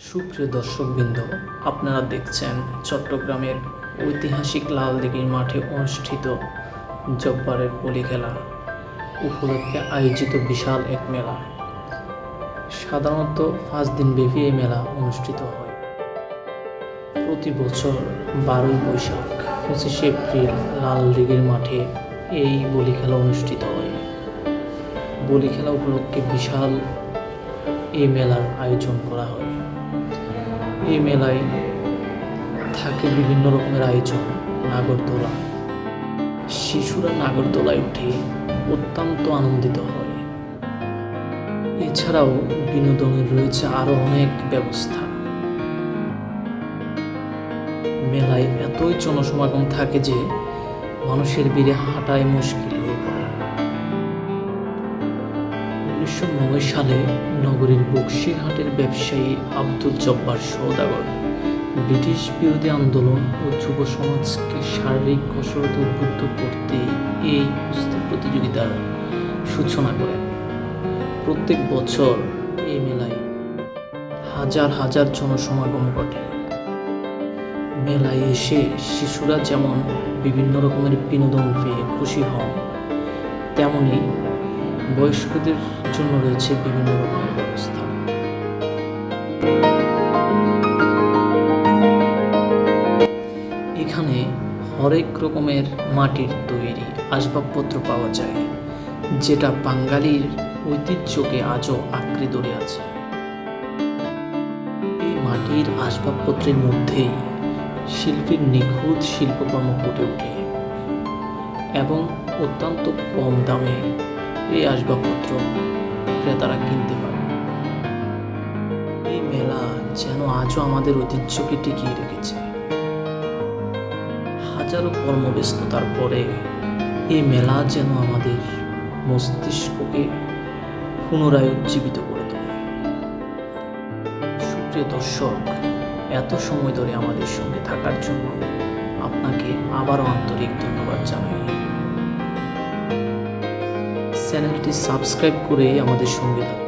সুপ্রিয় দর্শকবৃন্দ, আপনারা দেখছেন চট্টগ্রামের ঐতিহাসিক লালদিঘির মাঠে অনুষ্ঠিত জব্বারের বলি খেলা উপলক্ষে আয়োজিত বিশাল এক মেলা। সাধারণত 5 দিন ব্যাপী এই মেলা অনুষ্ঠিত হয়। প্রতি বছর 12ই বৈশাখ 25শে এপ্রিল লালদিঘির মাঠে এই বলি খেলা অনুষ্ঠিত হয়। বলি খেলা উপলক্ষে বিশাল এই মেলার আয়োজন করা হয়। এই মেলায় থাকে বিভিন্ন রকমের আয়োজন। নাগরদোলা, শিশুরা নাগরদোলায় উঠে অত্যন্ত আনন্দিত হয়। এছাড়াও বিনোদনের রয়েছে আরো অনেক ব্যবস্থা। মেলায় এতই জনসমাগম থাকে যে মানুষের ভিড়ে হাঁটাই মুশকিল হয়ে পড়ে। 1909 সালে নগরীর বক্সিরহাটের ব্যবসায়ী আব্দুল জব্বার সওদাগর ব্রিটিশ বিরোধী আন্দোলন ও যুব সমাজকে শারীরিক কসরতে উদ্বুদ্ধ করতে এই কুস্তি প্রতিযোগিতার সূচনা করেন। প্রত্যেক বছর এই মেলায় হাজার হাজার জনসমাগম ঘটে। মেলায় এসে শিশুরা যেমন বিভিন্ন রকমের বিনোদন পেয়ে খুশি হন, তেমনি বয়স্কদের জন্য রয়েছে বিভিন্ন রকমের ব্যবস্থা। এখানে হরেক রকমের মাটির তৈরি আসবাবপত্র পাওয়া যায়, যেটা বাঙালির ঐতিহ্যকে আজও আঁকড়ে ধরে আছে। এই মাটির আসবাবপত্রের মধ্যেই শিল্পীর নিখুঁত শিল্পকর্ম ফুটে ওঠে এবং অত্যন্ত কম দামে এই আসবাবপত্র ক্রেতারা কিনতে পারে। এই মেলা যেন আজও আমাদের ঐতিহ্যকে টিকিয়ে রেখেছে। হাজারো কর্মব্যস্ততার পরে এই মেলা যেন আমাদের মস্তিষ্ককে পুনরায় উজ্জীবিত করে তোলে। সুপ্রিয় দর্শক, এত সময় ধরে আমাদের সঙ্গে থাকার জন্য আপনাকে আবারও আন্তরিক ধন্যবাদ জানাই। চ্যানেলটি সাবস্ক্রাইব করে আমাদের সঙ্গে থাকুন।